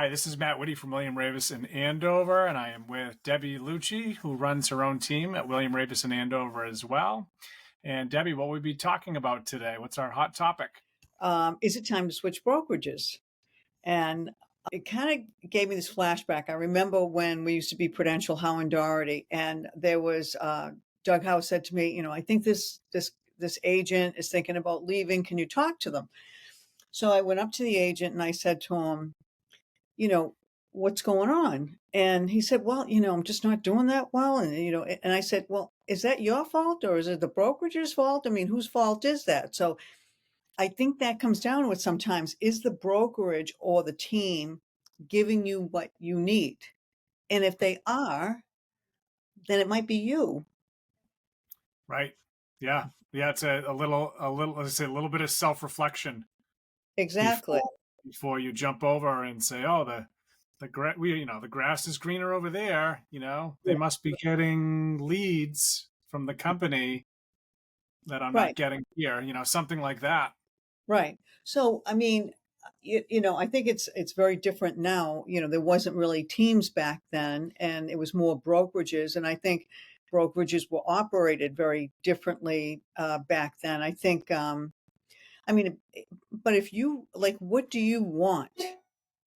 Hi, this is Matt Whitty from William Raveis in Andover, and I am with Debbie Lucci, who runs her own team at William Raveis in Andover as well. And Debbie, what will we be talking about today? What's our hot topic? Is it time to switch brokerages? And it kind of gave me this flashback. I remember when we used to be Prudential, Howe and Doherty, and there was Doug Howe said to me, I think this agent is thinking about leaving. Can you talk to them? So I went up to the agent and I said to him, what's going on? And he said, well, I'm just not doing that well. And I said, well, is that your fault or is it the brokerage's fault? I mean, whose fault is that? So I think that comes down to it sometimes. Is the brokerage or the team giving you what you need? And if they are, then it might be you. Right. Yeah. Yeah. It's a little, let's say a little bit of self-reflection Exactly. before you jump over and say, oh, the grass is greener over there. They Yeah. must be getting leads from the company that I'm not Right. getting here, something like that. Right. So, I mean, I think it's very different now. There wasn't really teams back then, and it was more brokerages. And I think brokerages were operated very differently back then. I think, but if you like, what do you want?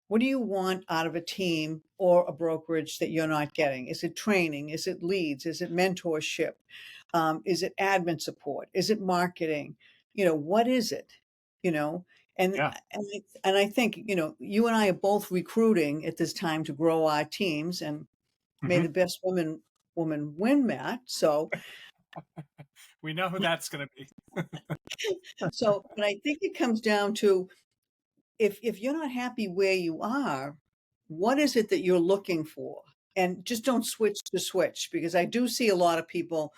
What do you want out of a team or a brokerage that you're not getting? Is it training? Is it leads? Is it mentorship? Is it admin support? Is it marketing? What is it? You know, and Yeah. and I think you and I are both recruiting at this time to grow our teams, and may Hmm. the best woman win, Matt. So We know who that's going to be. but I think it comes down to if you're not happy where you are, what is it that you're looking for? And just don't switch to switch, because I do see a lot of people,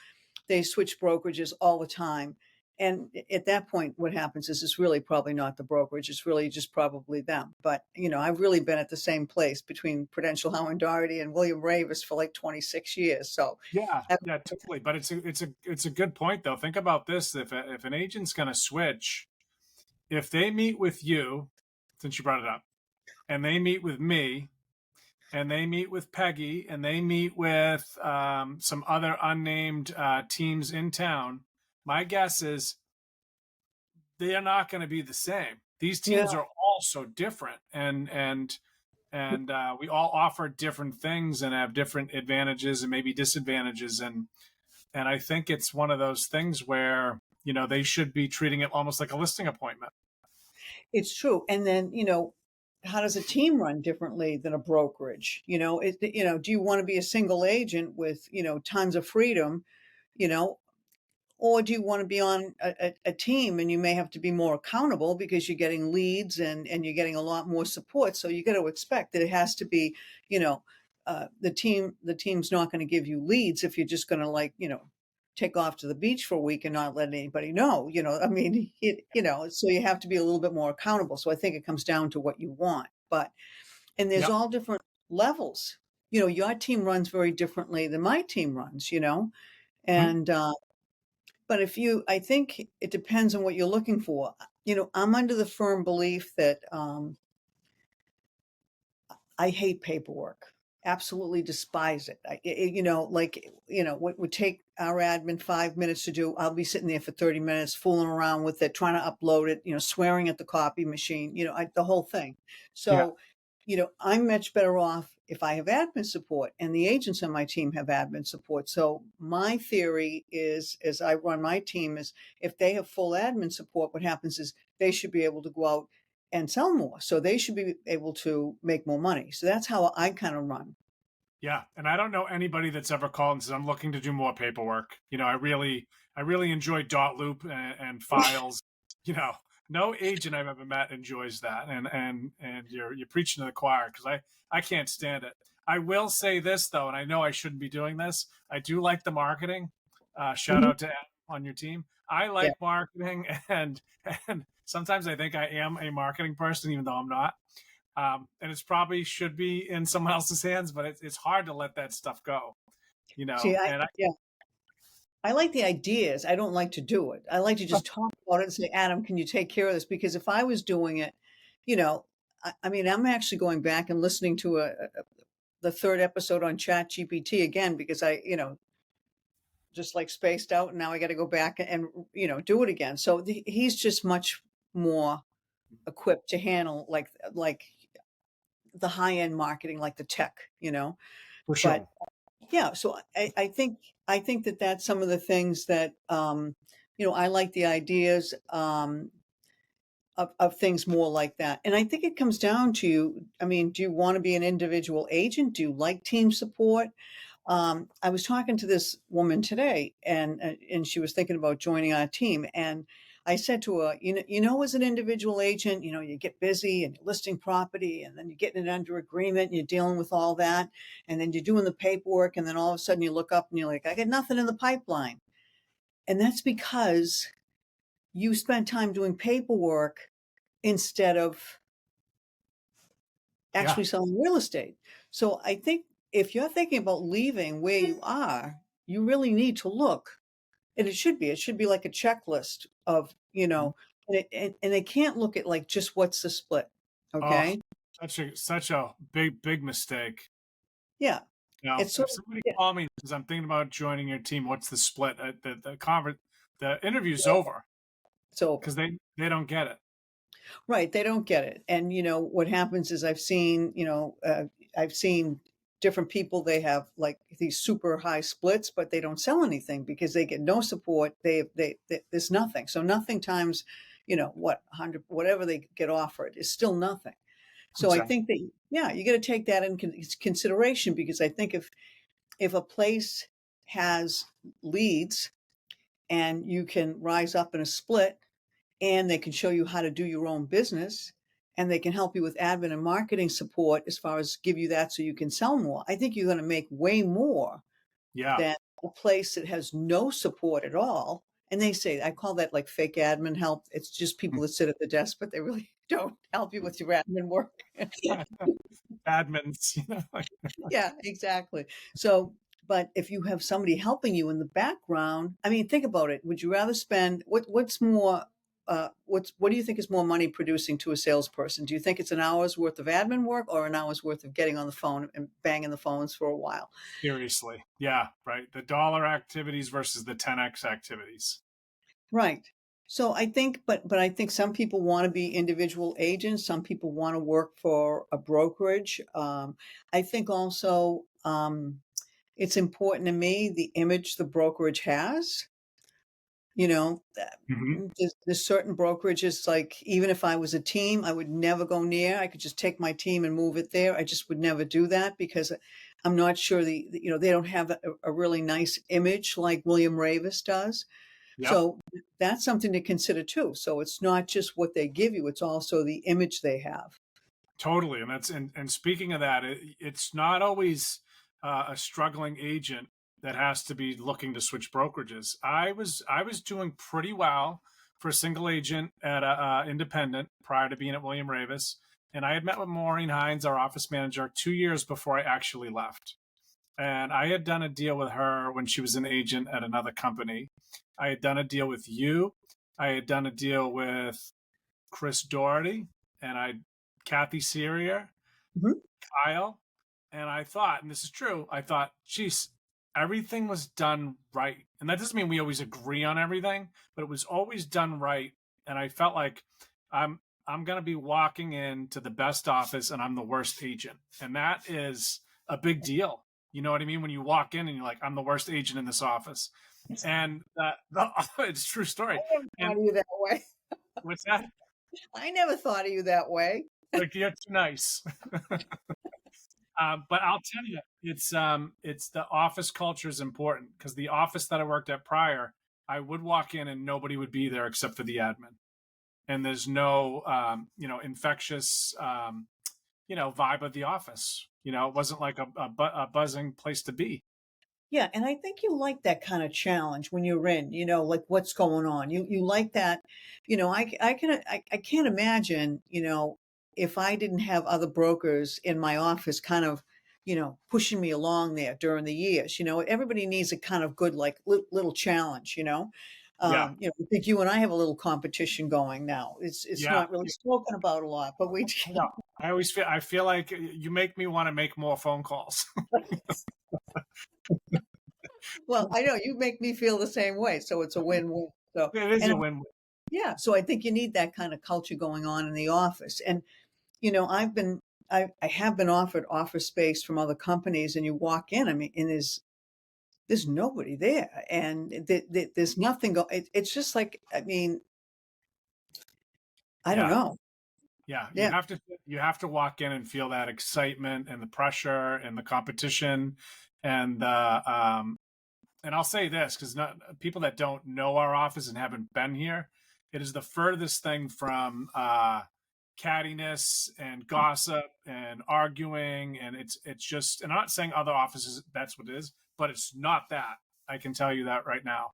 they switch brokerages all the time. And at that point, what happens is it's really probably not the brokerage. It's really just probably them. But, I've really been at the same place between Prudential, Howe and Doherty and William Raveis for like 26 years. So, Yeah, yeah, totally. But it's a good point though. Think about this: if an agent's going to switch, if they meet with you, since you brought it up, and they meet with me, and they meet with Peggy, and they meet with some other unnamed teams in town, my guess is they are not going to be the same. These yeah, teams are all so different, and we all offer different things and have different advantages and maybe disadvantages, and I think it's one of those things where they should be treating it almost like a listing appointment. it's true. And then, how does a team run differently than a brokerage? Do you want to be a single agent with, tons of freedom, you know, or do you want to be on a team and you may have to be more accountable because you're getting leads and you're getting a lot more support. So you got to expect that it has to be, the team's not going to give you leads if you're just going to take off to the beach for a week and not let anybody know, I mean, so you have to be a little bit more accountable. So I think it comes down to what you want, and there's Yep. all different levels. Your team runs very differently than my team runs, Mhm. and, but I think it depends on what you're looking for. I'm under the firm belief that I hate paperwork. Absolutely despise it. What would take our admin 5 minutes to do, I'll be sitting there for 30 minutes fooling around with it, trying to upload it, swearing at the copy machine, the whole thing. Yeah. So, I'm much better off if I have admin support, and the agents on my team have admin support. So my theory is, as I run my team, is if they have full admin support, what happens is they should be able to go out and sell more. So they should be able to make more money. So that's how I kind of run. Yeah, and I don't know anybody that's ever called and said I'm looking to do more paperwork. I really enjoy dot loop and files. No agent I've ever met enjoys that, and you're preaching to the choir because I can't stand it. I will say this though, and I know I shouldn't be doing this. I do like the marketing. Shout Mhm. out to Adam on your team. I Yeah. like marketing, and sometimes I think I am a marketing person, even though I'm not. And it's probably should be in someone else's hands, but it's hard to let that stuff go, See, and yeah, I like the ideas. I don't like to do it. I like to just talk about it and say, Adam, can you take care of this? Because if I was doing it, you know, I mean, I'm actually going back and listening to the third episode on Chat GPT again because just like spaced out, and now I got to go back and do it again. So he's just much more equipped to handle like the high end marketing, like the tech, For But sure. yeah, so I think that that's some of the things that I like the ideas of things more like that. And I think it comes down to, I mean, do you want to be an individual agent? Do you like team support? I was talking to this woman today, and she was thinking about joining our team. And I said to her, as an individual agent, you get busy and you're listing property, and then you're getting it under agreement, and you're dealing with all that, and then you're doing the paperwork, and then all of a sudden you look up and you're like, I got nothing in the pipeline, and that's because you spent time doing paperwork instead of Yeah. actually selling real estate. So I think if you're thinking about leaving where you are, you really need to look. And it should be like a checklist of, Mhm. and they can't look at like just what's the split. Oh, Okay. such a big mistake. Yeah. Now, It's sort if of, somebody yeah, called me and says I'm thinking about joining your team, what's the split? The interview's over it's over. because they don't get it. Right. They don't get it. And, what happens is I've seen different people, they have like these super high splits, but they don't sell anything because they get no support. There's nothing. So nothing times, 100, whatever they get offered is still nothing. So I Exactly. think that, yeah, you got to take that in consideration because I think if a place has leads and you can rise up in a split and they can show you how to do your own business and they can help you with admin and marketing support as far as give you that so you can sell more. I think you're going to make way more Yeah. than a place that has no support at all. And they say, I call that like fake admin help. It's just people that sit at the desk, but they really don't help you with your admin work. Admins, like, Yeah, exactly. So, but if you have somebody helping you in the background, I mean, think about it. Would you rather spend what's more what do you think is more money producing to a salesperson? Do you think it's an hour's worth of admin work or an hour's worth of getting on the phone and banging the phones for a while? seriously. Yeah, right. The dollar activities versus the 10x activities. Right. So I think, but I think some people want to be individual agents. Some people want to work for a brokerage. I think also it's important to me the image the brokerage has. Hmm. There's certain brokerages, like even if I was a team, I would never go near. I could just take my team and move it there. I just would never do that because I'm not sure they don't have a really nice image like William Raveis does. Yep. So that's something to consider too. So it's not just what they give you, it's also the image they have. Totally. And speaking of that, it's not always a struggling agent that has to be looking to switch brokerages. I was doing pretty well for a single agent at a independent prior to being at William Ravis, and I had met with Maureen Hines, our office manager, 2 years before I actually left. And I had done a deal with her when she was an agent at another company. I had done a deal with you. I had done a deal with Chris Doherty, and Kathy Searier, Mhm. Kyle, and I thought, and this is true, I thought, geez, everything was done right. And that doesn't mean we always agree on everything, but it was always done right. And I felt like I'm gonna be walking into the best office and I'm the worst agent. And that is a big deal. You know what I mean? When you walk in and you're like, I'm the worst agent in this office. And it's a true story. I never And thought of you that way. what's that? I never thought of you that way. Like, you're too nice. But I'll tell you, it's the office culture is important because the office that I worked at prior, I would walk in and nobody would be there except for the admin, and there's no infectious vibe of the office. It wasn't like a buzzing place to be. Yeah, and I think you like that kind of challenge when you're in, like what's going on. You like that, I can't imagine, if I didn't have other brokers in my office kind of, pushing me along there during the years. Everybody needs a kind of good like little challenge. Yeah, I think you and I have a little competition going now. It's yeah, not really spoken about a lot, but we I know. I feel like you make me want to make more phone calls. Well, I know you make me feel the same way, so it's a win-win. So, It is and a win-win. yeah, so I think you need that kind of culture going on in the office. And I have been offered office space from other companies, and you walk in, I mean, and there's nobody there, and there's nothing it's just like, I mean, I don't Yeah. know. Yeah, Yeah. you have to walk in and feel that excitement and the pressure and the competition and and I'll say this because not people that don't know our office and haven't been here, it is the furthest thing from cattiness and gossip and arguing, and it's just. And I'm not saying other offices that's what it is, but it's not that. I can tell you that right now.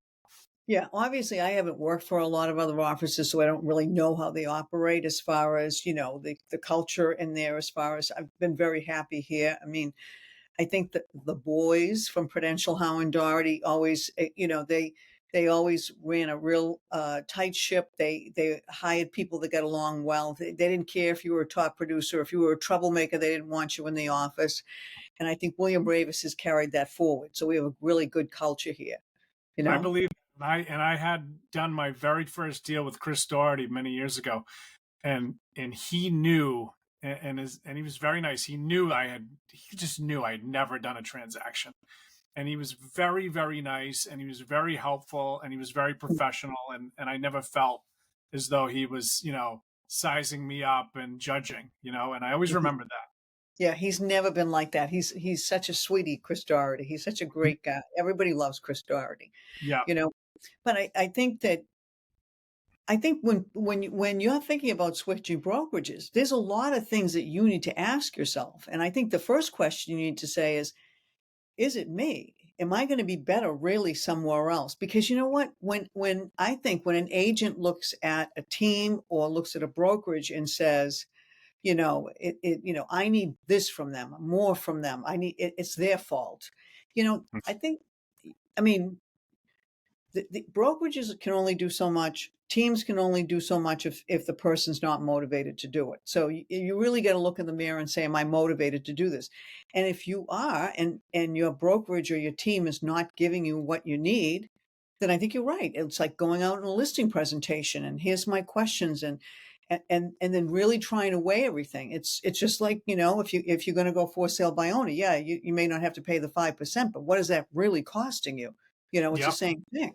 Yeah, obviously, I haven't worked for a lot of other offices, so I don't really know how they operate as far as, the culture in there. As far as I've been very happy here. I mean, I think that the boys from Prudential, Howe and Doherty always, they always ran a real tight ship. They hired people that got along well. They didn't care if you were a top producer, if you were a troublemaker. They didn't want you in the office. And I think William Raveis has carried that forward. So we have a really good culture here. You I know. believe I had done my very first deal with Chris Doherty many years ago, and he knew and he was very nice. He just knew I had never done a transaction. And he was very, very nice, and he was very helpful, and he was very professional, and I never felt as though he was, sizing me up and judging, and I always remember that. Yeah, he's never been like that. He's such a sweetie, Chris Doherty. He's such a great guy. Everybody loves Chris Doherty, Yeah. you know. But I think when you're thinking about switching brokerages, there's a lot of things that you need to ask yourself. And I think the first question you need to say is it me? Am I going to be better really somewhere else? Because you know what? When I think when an agent looks at a team or looks at a brokerage and says, I need this from them, more from them. It's their fault. I think, I mean, the brokerages can only do so much. Teams can only do so much if the person's not motivated to do it. So you really got to look in the mirror and say, am I motivated to do this? And if you are, and your brokerage or your team is not giving you what you need, then I think you're right. It's like going out in a listing presentation and here's my questions and then really trying to weigh everything. It's just like, if you're going to go for sale by owner, yeah, you may not have to pay the 5%, but what is that really costing you? It's the Yep. same thing,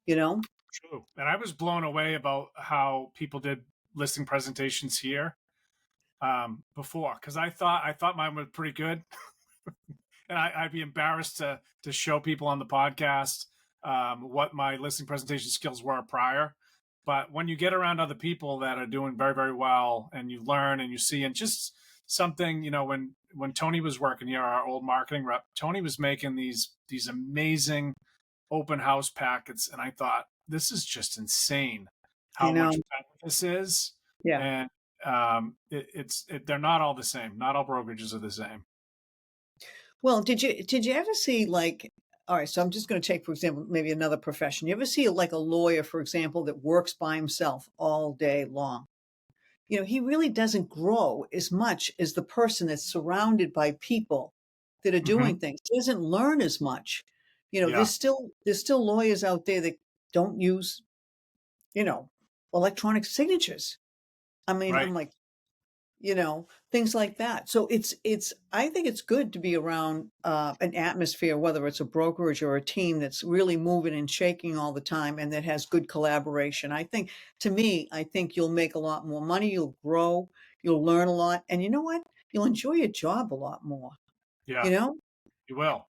you know? True. And I was blown away about how people did listing presentations here before, because I thought mine was pretty good. And I'd be embarrassed to show people on the podcast what my listing presentation skills were prior. But when you get around other people that are doing very, very well, and you learn and you see, and just something, when Tony was working here, our old marketing rep, Tony was making these amazing open house packets, and I thought this is just insane I how know. much better this is. Yeah. And they're not all the same. Not all brokerages are the same. Well, did you ever see like, all right, so I'm just going to take, for example, maybe another profession. You ever see like a lawyer, for example, that works by himself all day long? He really doesn't grow as much as the person that's surrounded by people that are Hmm. doing things. He doesn't learn as much. Yeah. There's still lawyers out there that don't use, you know, electronic signatures. I mean, Right. I'm like, things like that. So I think it's good to be around an atmosphere, whether it's a brokerage or a team that's really moving and shaking all the time and that has good collaboration. I think you'll make a lot more money, you'll grow, you'll learn a lot. And you know what? You'll enjoy your job a lot more, you Yeah. know? You will.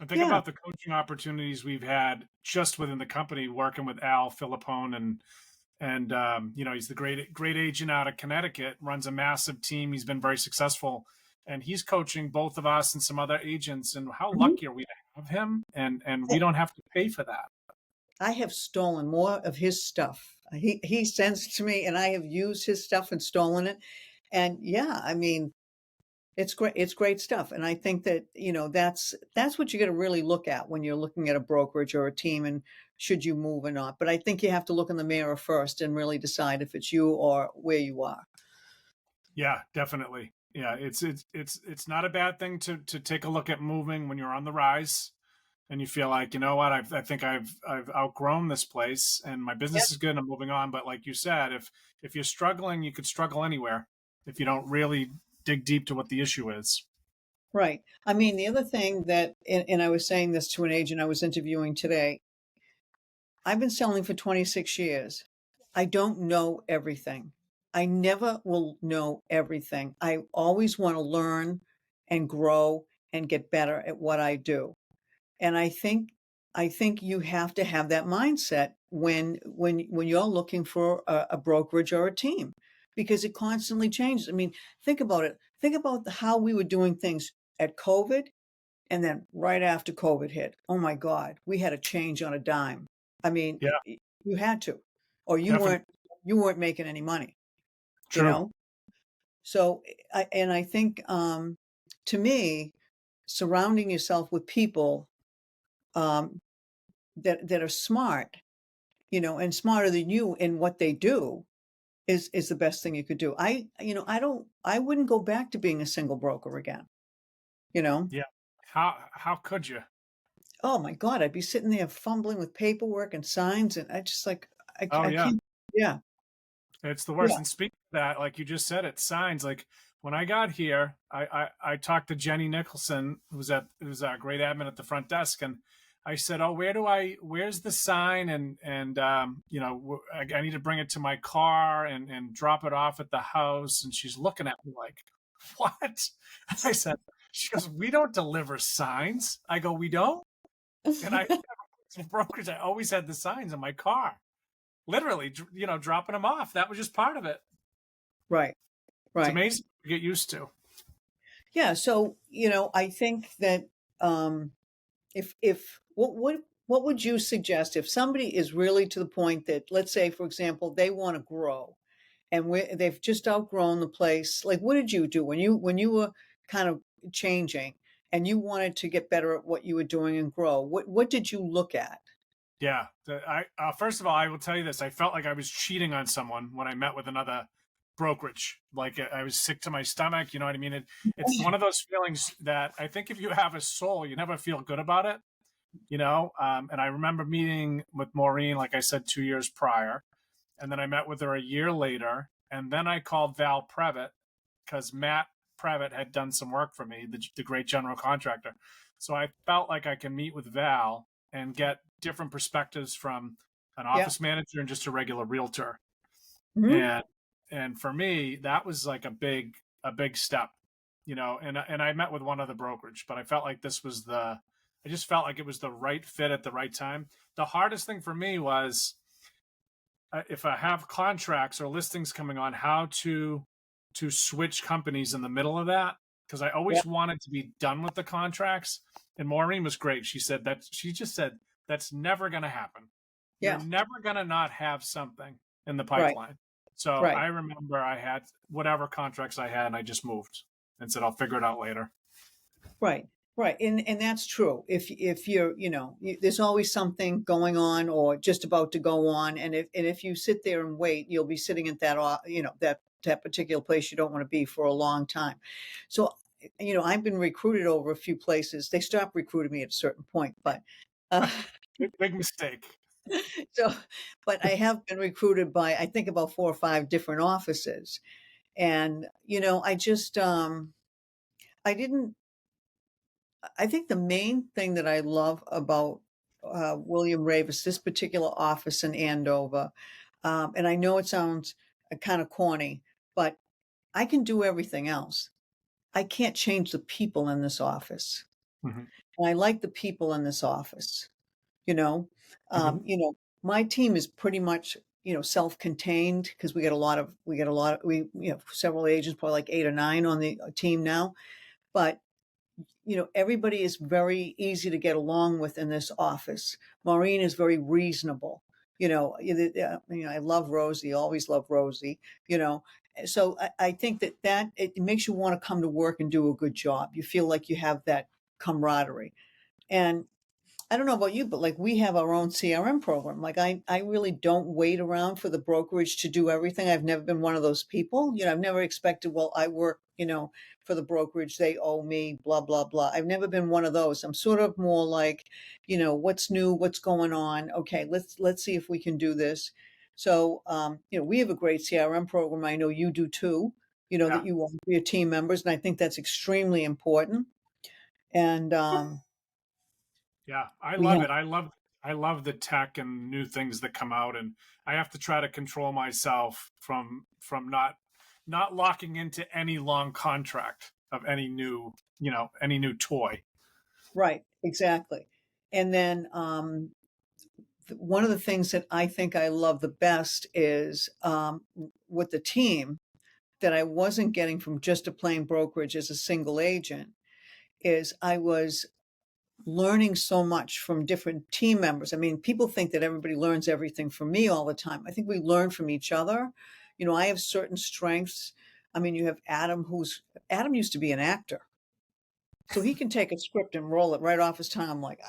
And think Yeah. about the coaching opportunities we've had just within the company, working with Al Philippone, and he's the great agent out of Connecticut, runs a massive team. He's been very successful, and he's coaching both of us and some other agents. And how Mhm. lucky are we to have him? And we Yeah. don't have to pay for that. I have stolen more of his stuff. He sends it to me and I have used his stuff and stolen it. And yeah, I mean, it's great. It's great stuff. And I think that, that's what you got to really look at when you're looking at a brokerage or a team and should you move or not. But I think you have to look in the mirror first and really decide if it's you or where you are. Yeah, definitely. Yeah, it's not a bad thing to take a look at moving when you're on the rise and you feel like, you know what, I think I've outgrown this place and my Yep. business is good and I'm moving on. But like you said, if you're struggling, you could struggle anywhere if you don't really dig deep to what the issue is. Right. I mean, the other thing that, and I was saying this to an agent I was interviewing today, I've been selling for 26 years. I don't know everything. I never will know everything. I always want to learn and grow and get better at what I do. And I think you have to have that mindset when you're looking for a brokerage or a team because it constantly changes. I mean, think about it. Think about how we were doing things at COVID and then right after COVID hit. Oh my God, we had to change on a dime. I mean, Yeah, you had to, or you definitely weren't making any money, you true. know? So I think to me, surrounding yourself with people um, that are smart, and smarter than you in what they do is the best thing you could do. I wouldn't go back to being a single broker again, you know? Yeah. How could you? Oh my God, I'd be sitting there fumbling with paperwork and signs and I just like Oh I yeah. can't. Yeah. It's the Yeah. worst. And speaking of that, like you just said, it signs like when I got here, I talked to Jenny Nicholson, who's our great admin at the front desk, and I said, "Oh, where's the sign?" And I need to bring it to my car and drop it off at the house. And she's looking at me like, "What?" I said, "She goes, we don't deliver signs." I go, "We don't." And I, brokers, I always had the signs in my car, literally, dropping them off. That was just part of it. Right. It's Right. amazing to get used to. Yeah. So, I think that if what would you suggest if somebody is really to the point that, let's say, for example, they want to grow and they've just outgrown the place. Like, what did you do when you were kind of changing and you wanted to get better at what you were doing and grow? What did you look at? Yeah. I first of all, I will tell you this: I felt like I was cheating on someone when I met with another brokerage. Like I was sick to my stomach. You know what I mean? It's one of those feelings that I think if you have a soul, you never feel good about it. And I remember meeting with Maureen, like I said, 2 years prior, and then I met with her a year later, and then I called Val Previtt because Matt Previtt had done some work for me, the great general contractor. So I felt like I can meet with Val and get different perspectives from an Yeah. office manager and just a regular realtor. Hmm. And for me, that was like a big step, and I met with one other brokerage, but I felt like I just felt like it was the right fit at the right time. The hardest thing for me was if I have contracts or listings coming on, how to switch companies in the middle of that because I Yeah. always wanted to be done with the contracts. And Maureen was great. She just said that's never going to happen. You're Yeah. never going to not have something in the Right. pipeline. So Right. I remember I had whatever contracts I had, and I just moved and said I'll figure it out later. Right, right, and that's true. If you're, there's always something going on or just about to go on, and if you sit there and wait, you'll be sitting at that particular place you don't want to be for a long time. So, I've been recruited over a few places. They stopped recruiting me at a certain point, but uh, Big mistake. so, but I have been recruited by I think about 4 or 5 different offices, and I just I didn't I think the main thing that I love about William Raveis, this particular office in Andover, and I know it sounds kind of corny, but I can do everything else. I can't change the people in this office. Hmm. And I like the people in this office, you know. Hmm. My team is pretty much, self-contained because we several agents, probably like 8 or 9 on the team now. But everybody is very easy to get along with in this office. Maureen is very reasonable. I love Rosie, always love Rosie, you know. So I think that it makes you want to come to work and do a good job. You feel like you have that camaraderie. And I don't know about you, but like we have our own CRM program. Like I really don't wait around for the brokerage to do everything. I've never been one of those people. I've never expected, well, I work, for the brokerage, they owe me, blah, blah, blah. I've never been one of those. I'm sort of more like, what's new, what's going on? Okay, let's see if we can do this. So we have a great CRM program. I know you do too, Yeah. that you want for your team members. And I think that's extremely important. And Yeah, I we love have it. I love the tech and new things that come out, and I have to try to control myself from not locking into any long contract of any new toy. right, exactly. And then one of the things that I think I love the best is with the team that I wasn't getting from just a plain brokerage as a single agent is I was learning so much from different team members. I mean, people think that everybody learns everything from me all the time. I think we learn from each other. I have certain strengths. I mean, you have Adam used to be an actor. So he can take a script and roll it right off his tongue. I'm like,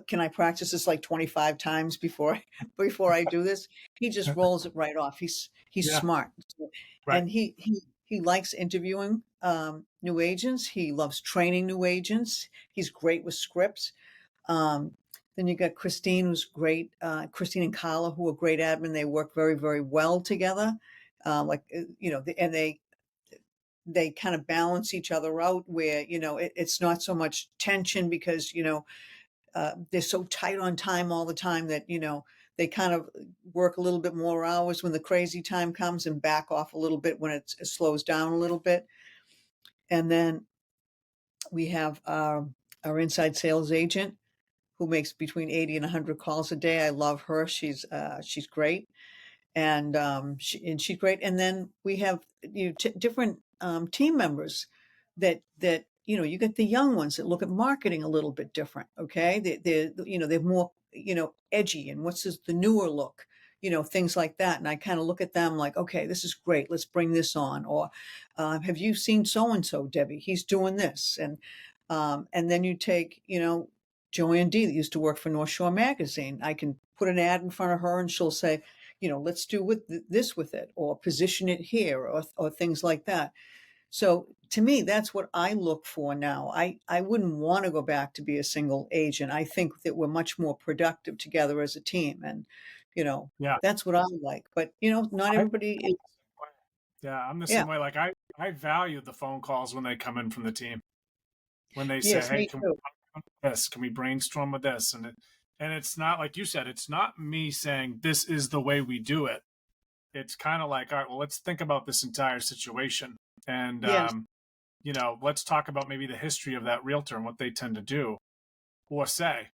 can I practice this like 25 times before before I do this? He just rolls it right off. He's Yeah, smart. right. And he likes interviewing new agents. He loves training new agents. He's great with scripts. Um, then you got Christine, who's great. Christine and Carla, who are great admin. They work very, very well together. And they kind of balance each other out where it's not so much tension because they're so tight on time all the time that they kind of work a little bit more hours when the crazy time comes and back off a little bit when it slows down a little bit. And then we have our inside sales agent who makes between 80 and 100 calls a day. I love her. She's great. And she's great. And then we have different team members that you get the young ones that look at marketing a little bit different. Okay, they're more edgy and the newer look, things like that. And I kind of look at them like, okay, this is great. Let's bring this on. Or have you seen so and so, Debbie? He's doing this. And then you take Joanne D that used to work for North Shore Magazine. I can put an ad in front of her and she'll say, let's do this with it or position it here or things like that. So to me, that's what I look for now. I wouldn't want to go back to be a single agent. I think that we're much more productive together as a team. And, you know, Yeah, that's what I like. But, not I, everybody is, yeah, I'm the yeah. same way. Like I value the phone calls when they come in from the team when they say, Yes, "Hey, me can we too. talk about this? Can we brainstorm with this?" And it's not like you said. It's not me saying this is the way we do it. It's kind of like, all right, well, let's think about this entire situation, and Yes. let's talk about maybe the history of that realtor and what they tend to do or say,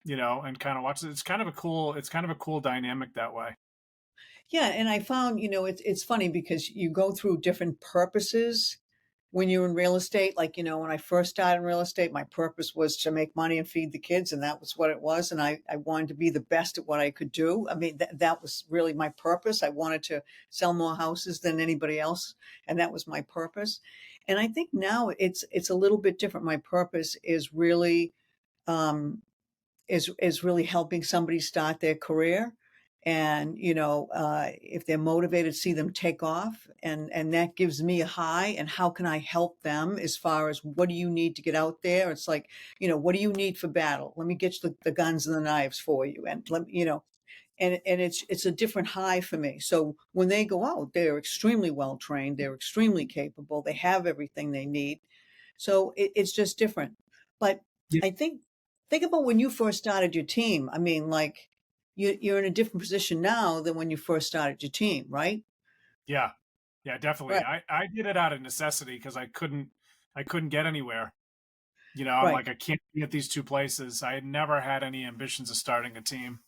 and kind of watch it. It's kind of a cool dynamic that way. Yeah. And I found, it's funny because you go through different purposes when you're in real estate. Like, when I first started in real estate, my purpose was to make money and feed the kids, and that was what it was. And I wanted to be the best at what I could do. I mean, that was really my purpose. I wanted to sell more houses than anybody else, and that was my purpose. And I think now it's a little bit different. My purpose is really um, is really helping somebody start their career. And if they're motivated, see them take off, and that gives me a high. And how can I help them as far as what do you need to get out there? It's like, what do you need for battle? Let me get you the guns and the knives for you. And let me, and it's a different high for me. So when they go out, they're extremely well trained, they're extremely capable, they have everything they need. So it's just different. But Yeah, I think about when you first started your team. I mean, like you're in a different position now than when you first started your team, right? yeah, yeah, definitely. Right, I did it out of necessity because I couldn't get anywhere. I'm right. like, I can't be at these two places. I had never had any ambitions of starting a team.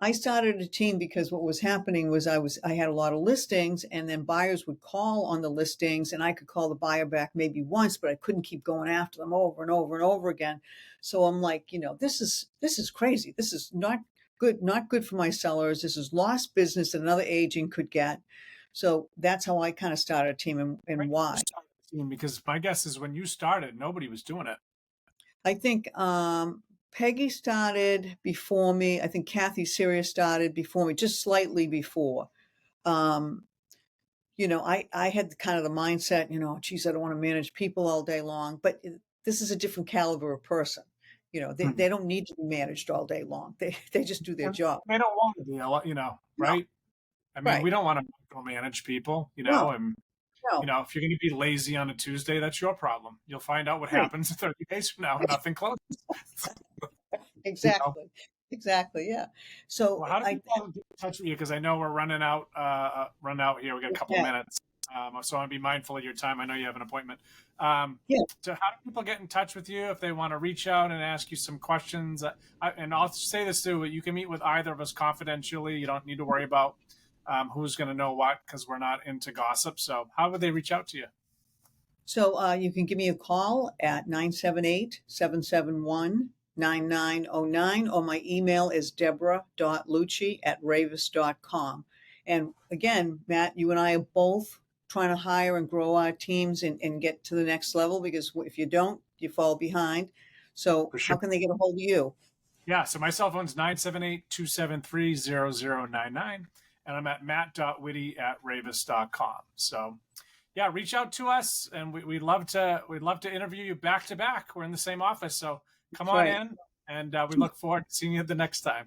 I started a team because what was happening was I had a lot of listings, and then buyers would call on the listings, and I could call the buyer back maybe once, but I couldn't keep going after them over and over and over again. So I'm like, this is crazy. This is not good for my sellers. This is lost business that another agent could get. So that's how I kind of started a team, and When did you why. start the team? Because my guess is when you started, nobody was doing it. I think Peggy started before me. I think Kathy Sirius started before me, just slightly before. I had kind of the mindset, geez, I don't want to manage people all day long, but this is a different caliber of person. They don't need to be managed all day long. They just do their And job. they don't want to be, No, right? I mean, right. we don't want to manage people, No, and no, if you're going to be lazy on a Tuesday, that's your problem. You'll find out what right. happens 30 days from now. Nothing closes. you know? Exactly. Exactly. Yeah. So Well, how do I, people get in touch with you? Because I know we're running out here. We got a couple yeah, minutes, so I want to be mindful of your time. I know you have an appointment. yeah. So, how do people get in touch with you if they want to reach out and ask you some questions? And I'll say this too: you can meet with either of us confidentially. You don't need to worry about who's going to know what because we're not into gossip. So, how would they reach out to you? So you can give me a call at 978-771-9909, or my email is deborah.lucci@raveis.com. And again, Matt, you and I are both trying to hire and grow our teams and get to the next level, because if you don't, you fall behind. So For how sure. can they get a hold of you? Yeah. So my cell phone's 978-273-0099. And I'm at matt.whitty@ravis.com. So yeah, reach out to us, and we'd love to interview you back to back. We're in the same office, so come That's on right. in, and we look forward to seeing you the next time.